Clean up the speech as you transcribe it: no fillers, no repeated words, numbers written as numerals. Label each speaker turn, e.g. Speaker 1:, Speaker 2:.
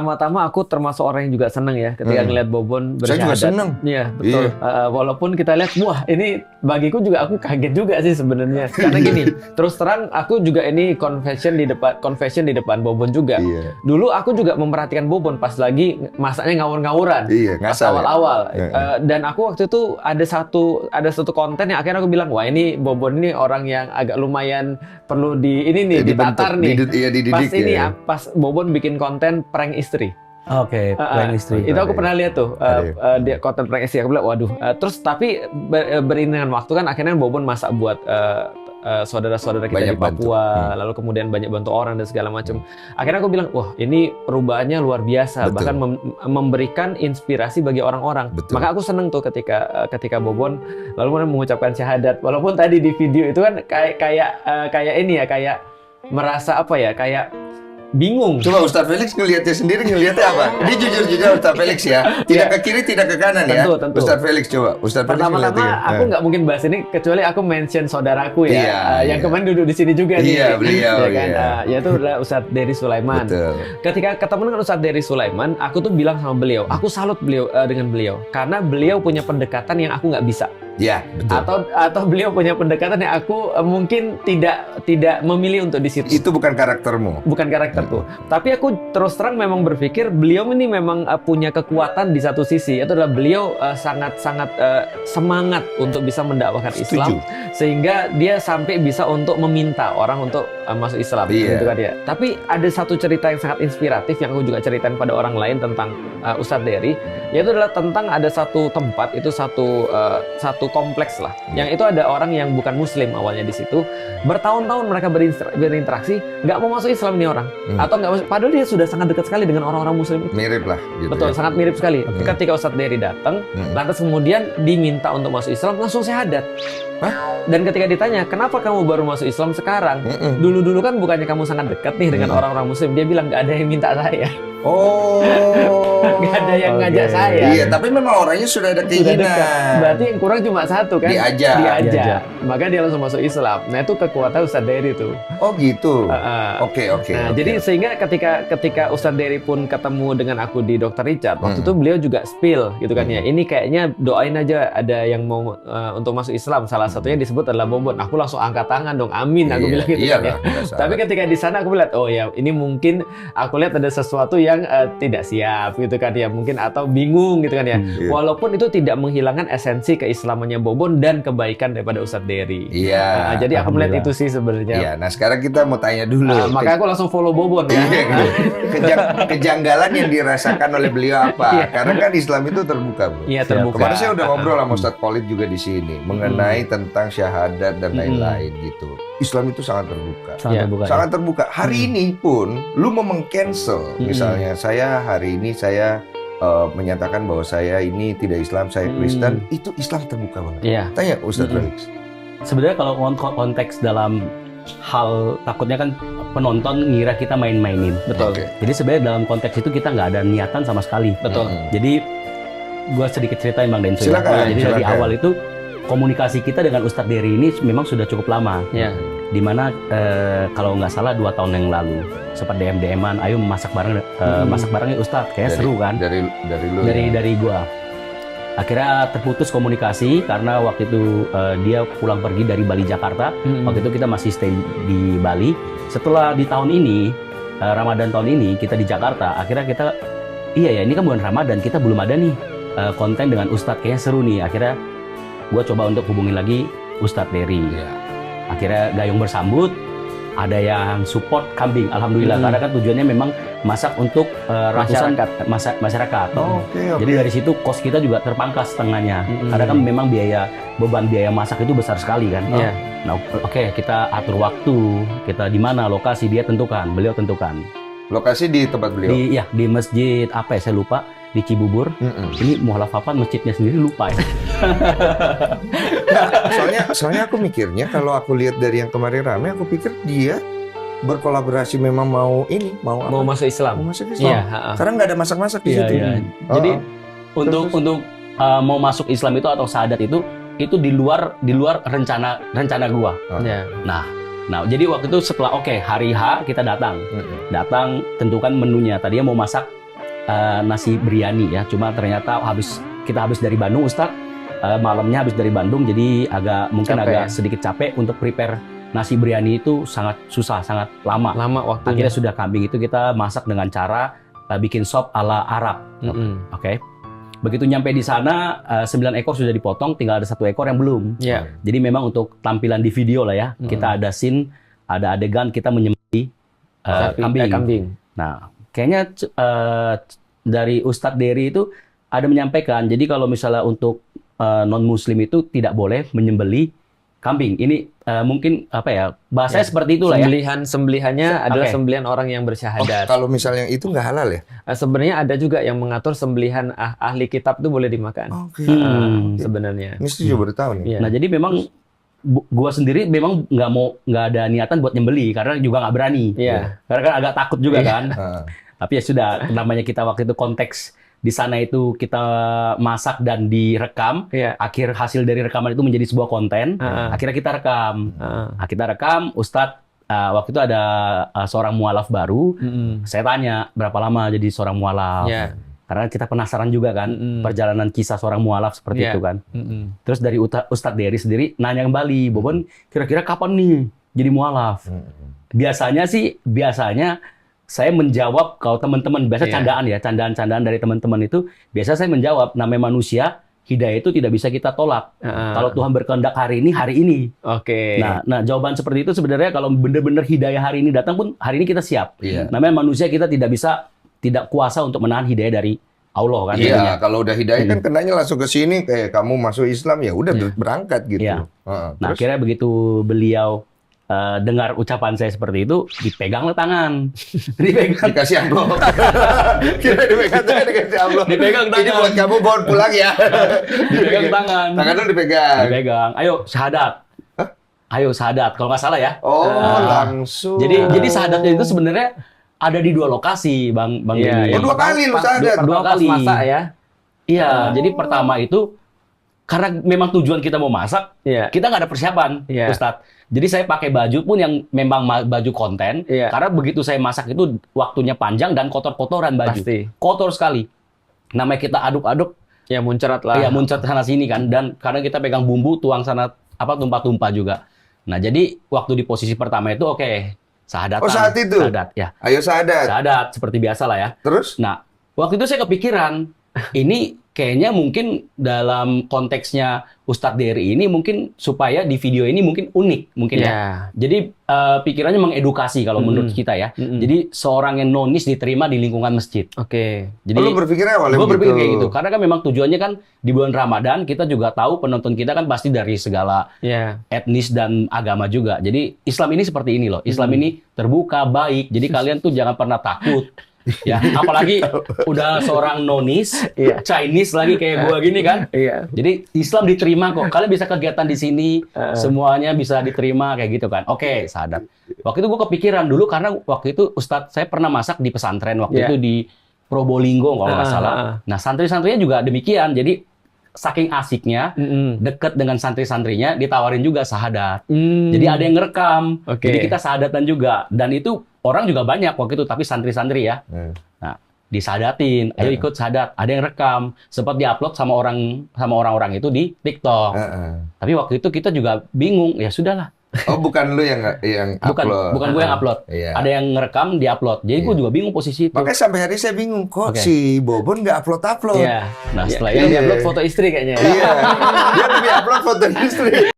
Speaker 1: Pertama-tama aku termasuk orang yang juga seneng ya ketika ngeliat Bobon
Speaker 2: Saya juga
Speaker 1: bersyahadat.
Speaker 2: seneng.
Speaker 1: Iya, betul. Walaupun kita lihat, wah ini bagiku juga aku kaget juga sih sebenarnya. Karena gini, terus terang aku juga ini confession di depan Bobon juga.
Speaker 2: Iya.
Speaker 1: Dulu aku juga memperhatikan Bobon pas lagi masanya ngawur-ngawuran.
Speaker 2: Iya,
Speaker 1: Pas
Speaker 2: ngasal ya?
Speaker 1: awal-awal. Dan aku waktu itu ada satu konten yang akhirnya aku bilang, wah ini Bobon ini orang yang agak lumayan perlu ditatar nih.
Speaker 2: Dididik
Speaker 1: Pas ini
Speaker 2: ya.
Speaker 1: pas Bobon bikin konten prank istri.
Speaker 3: Oke, prank istri.
Speaker 1: Itu aku pernah lihat tuh dia konten prank istri. Aku bilang, waduh. Terus tapi beriring dengan waktu kan akhirnya Bobon masak buat saudara-saudara kita
Speaker 2: Banyak
Speaker 1: di Papua, lalu kemudian banyak bantu orang dan segala macam. Akhirnya aku bilang, wah ini perubahannya luar biasa,
Speaker 2: Betul.
Speaker 1: bahkan memberikan inspirasi bagi orang-orang.
Speaker 2: Betul.
Speaker 1: Maka aku seneng tuh ketika Bobon lalu kemudian mengucapkan syahadat. Walaupun tadi di video itu kan kayak ini ya, kayak merasa apa ya, kayak bingung.
Speaker 2: Coba Ustaz Felix ngelihatnya sendiri, ngelihatnya apa? Dia jujur-jujur Ustaz Felix ya. Tidak ke kiri, tidak ke kanan ya.
Speaker 1: Tentu.
Speaker 2: Ustaz Felix coba. Ustaz Felix
Speaker 1: Pertama-tama
Speaker 2: ngelihatnya.
Speaker 1: aku nggak mungkin bahas ini kecuali aku mention saudaraku ya, yang kemarin duduk di sini juga nih.
Speaker 2: Iya, beliau,
Speaker 1: ya kan?
Speaker 2: iya.
Speaker 1: Yaitu adalah Ustadz Dery Sulaiman.
Speaker 2: Betul.
Speaker 1: Ketika ketemu dengan Ustadz Dery Sulaiman, aku tuh bilang sama beliau, aku salut dengan beliau karena beliau punya pendekatan yang aku nggak bisa.
Speaker 2: Ya, betul.
Speaker 1: Atau beliau punya pendekatan yang aku mungkin tidak memilih untuk di situ.
Speaker 2: Itu bukan karaktermu.
Speaker 1: Bukan karakterku. Tapi aku terus terang memang berpikir beliau ini memang punya kekuatan di satu sisi. Itu adalah beliau sangat-sangat semangat untuk bisa mendakwakan Islam. Sehingga dia sampai bisa untuk meminta orang untuk masuk Islam.
Speaker 2: Iya.
Speaker 1: Gitu kan ya. Tapi ada satu cerita yang sangat inspiratif yang aku juga ceritain pada orang lain tentang Ustadz Dery. Yaitu adalah tentang ada satu tempat, itu satu kompleks lah. Yang itu ada orang yang bukan Muslim awalnya di situ. Bertahun-tahun mereka berinteraksi, nggak mau masuk Islam ini orang. Atau nggak masuk, padahal dia sudah sangat dekat sekali dengan orang-orang Muslim itu.
Speaker 2: Mirip lah. Gitu
Speaker 1: Betul,
Speaker 2: ya.
Speaker 1: sangat mirip sekali. Ketika Ustadz Dery datang, lantas kemudian diminta untuk masuk Islam, langsung syahadat. Dan ketika ditanya, kenapa kamu baru masuk Islam sekarang? Dulu-dulu kan bukannya kamu sangat dekat nih dengan orang-orang Muslim. Dia bilang, nggak ada yang minta saya.
Speaker 2: Oh.
Speaker 1: Nggak ada yang ngajak saya.
Speaker 2: Iya, tapi memang orangnya sudah ada
Speaker 1: Sudah
Speaker 2: keinginan.
Speaker 1: dekat. Berarti yang kurang cuma satu kan?
Speaker 2: Diajak.
Speaker 1: Maka dia langsung masuk Islam. Nah itu kekuatan Ustadz Dery tuh.
Speaker 2: Oh gitu. Oke.
Speaker 1: Nah, jadi sehingga ketika Ustadz Dery pun ketemu dengan aku di Dr. Richard, waktu itu beliau juga spill gitu kan ya. Ini kayaknya doain aja ada yang mau untuk masuk Islam. Salah satunya disebut adalah Bobon. Aku langsung angkat tangan dong. Amin. Aku bilang gitu kan ya. Tapi ketika di sana aku lihat, oh ya ini mungkin aku lihat ada sesuatu yang tidak siap gitu kan ya. Mungkin atau bingung gitu kan ya. Walaupun itu tidak menghilangkan esensi keislamannya Bobon dan kebaikan daripada Ustadz Dery.
Speaker 2: Iya.
Speaker 1: Jadi aku melihat itu sih sebenarnya.
Speaker 2: Iya. Nah sekarang kita mau tanya dulu.
Speaker 1: Maka aku langsung follow Bobon ya.
Speaker 2: Kejanggalan yang dirasakan oleh beliau apa? Karena kan Islam itu terbuka, bro.
Speaker 1: Iya terbuka.
Speaker 2: Kemarin saya udah ngobrol sama Ustadz Khalid juga di sini mengenai tentang syahadat dan lain-lain gitu. Islam itu sangat terbuka. Sangat terbuka. Hari ini pun lu mau meng-cancel, misalnya hari ini saya menyatakan bahwa saya ini tidak Islam, saya Kristen, itu Islam terbuka banget.
Speaker 1: Iya.
Speaker 2: Tanya Ustadz Felix.
Speaker 3: Sebenarnya kalau konteks dalam hal takutnya kan penonton ngira kita main-mainin.
Speaker 1: Betul.
Speaker 2: Oke.
Speaker 3: Jadi sebenarnya dalam konteks itu kita nggak ada niatan sama sekali.
Speaker 1: Betul.
Speaker 3: Jadi gua sedikit ceritain Bang Denso.
Speaker 2: Silakan,
Speaker 3: Jadi dari
Speaker 2: silakan.
Speaker 3: awal itu komunikasi kita dengan Ustadz Dery ini memang sudah cukup lama.
Speaker 1: Ya.
Speaker 3: Dimana kalau nggak salah 2 tahun yang lalu sempat DM-an, ayo masak bareng, masak barengnya Ustadz, kayak seru kan?
Speaker 2: Dari lu.
Speaker 3: Dari gua. Akhirnya terputus komunikasi karena waktu itu dia pulang pergi dari Bali Jakarta. Waktu itu kita masih stay di Bali. Setelah di tahun ini Ramadan tahun ini kita di Jakarta, akhirnya kita iya ya ini kan bulan Ramadan, kita belum ada nih konten dengan Ustadz, kayaknya seru nih. Akhirnya gua coba untuk hubungin lagi Ustadz Dery. Akhirnya gayung bersambut, ada yang support kambing, alhamdulillah. Karena kan tujuannya memang masak untuk ratusan masyarakat.
Speaker 2: Oke.
Speaker 3: Jadi dari situ kos kita juga terpangkas setengahnya. Karena kan memang beban biaya masak itu besar sekali kan.
Speaker 1: Iya.
Speaker 3: Nah, oke, kita atur waktu, kita di mana lokasi dia tentukan, beliau tentukan.
Speaker 2: Lokasi di tempat beliau.
Speaker 3: Di masjid apa ya saya lupa, di Cibubur. Ini mualaf apa masjidnya sendiri lupa ya.
Speaker 2: Soalnya aku mikirnya kalau aku lihat dari yang kemarin rame, aku pikir dia berkolaborasi memang mau
Speaker 1: masuk Islam.
Speaker 2: Mau masuk Islam.
Speaker 1: Iya.
Speaker 2: Karena nggak ada masak-masak di situ.
Speaker 3: Jadi untuk mau masuk Islam itu atau syahadat itu di luar rencana gua.
Speaker 1: Iya.
Speaker 3: Nah, jadi waktu itu setelah hari H kita datang tentukan menunya. Tadinya mau masak nasi biryani ya. Cuma ternyata kita habis dari Bandung Ustadz, malamnya habis dari Bandung, jadi agak sedikit capek untuk prepare nasi biryani itu sangat susah, sangat lama.
Speaker 1: Lama waktunya.
Speaker 3: Akhirnya sudah kambing itu kita masak dengan cara bikin sop ala Arab. Oke. Begitu nyampe di sana, 9 ekor sudah dipotong, tinggal ada 1 ekor yang belum. Jadi memang untuk tampilan di video lah ya, kita ada scene, ada adegan kita menyembelih kambing. Nah, kayaknya dari Ustadz Dery itu ada menyampaikan, jadi kalau misalnya untuk non-muslim itu tidak boleh menyembelih kambing. Ini mungkin bahasanya seperti itulah ya.
Speaker 1: Sembelihannya adalah sembelihan orang yang bersyahadat.
Speaker 2: Kalau misalnya itu nggak halal ya?
Speaker 1: Sebenarnya ada juga yang mengatur sembelihan ahli kitab itu boleh dimakan. Sebenarnya.
Speaker 2: Ini setuju baru tahu nih.
Speaker 3: Nah jadi memang gua sendiri memang nggak ada niatan buat nyembeli karena juga nggak berani. Karena kan agak takut juga kan. Tapi ya sudah, namanya kita waktu itu konteks di sana itu kita masak dan direkam. Akhir hasil dari rekaman itu menjadi sebuah konten. Akhirnya kita rekam. Kita rekam, Ustadz waktu itu ada seorang mualaf baru. Saya tanya berapa lama jadi seorang mualaf. Karena kita penasaran juga kan perjalanan kisah seorang mualaf seperti itu kan. Terus dari Ustadz Dery sendiri nanya kembali, Bobon kira-kira kapan nih jadi mualaf? Biasanya saya menjawab, kalau teman-teman biasa candaan dari teman-teman itu, biasa saya menjawab, namanya manusia, hidayah itu tidak bisa kita tolak. Kalau Tuhan berkehendak hari ini. Nah, jawaban seperti itu sebenarnya kalau benar-benar hidayah hari ini datang pun, hari ini kita siap. Namanya manusia, kita tidak kuasa untuk menahan hidayah dari Allah kan.
Speaker 2: Kalau udah hidayah kan kenanya langsung ke sini, kayak kamu masuk Islam ya udah berangkat gitu.
Speaker 3: Nah, akhirnya begitu beliau dengar ucapan saya seperti itu, dipeganglah tangan.
Speaker 2: Dikasih amplop. Kira dikasih amplop.
Speaker 3: Dipegang tangan.
Speaker 2: Ini buat kamu bawa pulang ya.
Speaker 3: Dipegang tangan.
Speaker 2: Tangan lu dipegang.
Speaker 3: Ayo syahadat. Ayo syahadat. Kalau nggak salah ya.
Speaker 2: Langsung.
Speaker 3: Jadi syahadatnya itu sebenarnya ada di 2 lokasi, Bang Denny.
Speaker 2: 2 kali lu syahadat.
Speaker 3: 2 kali.
Speaker 1: Masak ya.
Speaker 3: Iya. Jadi pertama itu karena memang tujuan kita mau masak, kita nggak ada persiapan, Ustadz. Jadi saya pakai baju pun yang memang baju konten, karena begitu saya masak itu waktunya panjang dan kotor-kotoran baju.
Speaker 1: Pasti.
Speaker 3: Kotor sekali. Namanya kita aduk-aduk,
Speaker 1: ya muncrat lah.
Speaker 3: Ya muncrat sana sini kan, dan kadang kita pegang bumbu, tuang sana tumpah-tumpah juga. Nah jadi waktu di posisi pertama itu sahadatan.
Speaker 2: Saat itu?
Speaker 3: Sahadat, ya.
Speaker 2: Ayo syahadat.
Speaker 3: Syahadat, seperti biasa lah ya.
Speaker 2: Terus?
Speaker 3: Nah, waktu itu saya kepikiran, ini kayaknya mungkin dalam konteksnya Ustadz Dery ini mungkin supaya di video ini mungkin unik mungkin ya. Jadi pikirannya mengedukasi kalau menurut kita ya. Jadi seorang yang nonis diterima di lingkungan masjid. Jadi
Speaker 2: lu berpikirnya awalnya
Speaker 3: gue berpikir kayak gitu. Karena kan memang tujuannya kan di bulan Ramadan kita juga tahu penonton kita kan pasti dari segala etnis dan agama juga. Jadi Islam ini seperti ini loh. Islam ini terbuka, baik. Jadi kalian tuh jangan pernah takut. Ya, apalagi udah seorang nonis, Chinese lagi kayak gua gini kan. Jadi Islam diterima kok. Kalian bisa kegiatan di sini, semuanya bisa diterima kayak gitu kan. Syahadat. Waktu itu gua kepikiran dulu karena waktu itu Ustadz saya pernah masak di pesantren waktu itu di Probolinggo kalau nggak salah. Nah, santri-santrinya juga demikian. Jadi saking asiknya, deket dengan santri-santrinya, ditawarin juga syahadat. Jadi ada yang ngerekam. Jadi kita syahadatan juga. Dan itu orang juga banyak waktu itu, tapi santri-santri ya. Nah, disadatin, ayo ikut syahadat. Ada yang rekam, sempat diupload sama orang-orang itu di TikTok. Tapi waktu itu kita juga bingung, ya sudahlah.
Speaker 2: Bukan lu yang upload.
Speaker 3: Bukan gue yang upload. Ada yang ngerekam, diupload. Jadi gue juga bingung posisi itu.
Speaker 2: Makanya sampai hari saya bingung, kok si Bobon nggak upload.
Speaker 3: Nah, setelah itu
Speaker 1: dia upload foto istri kayaknya.
Speaker 2: Dia lebih upload foto istri.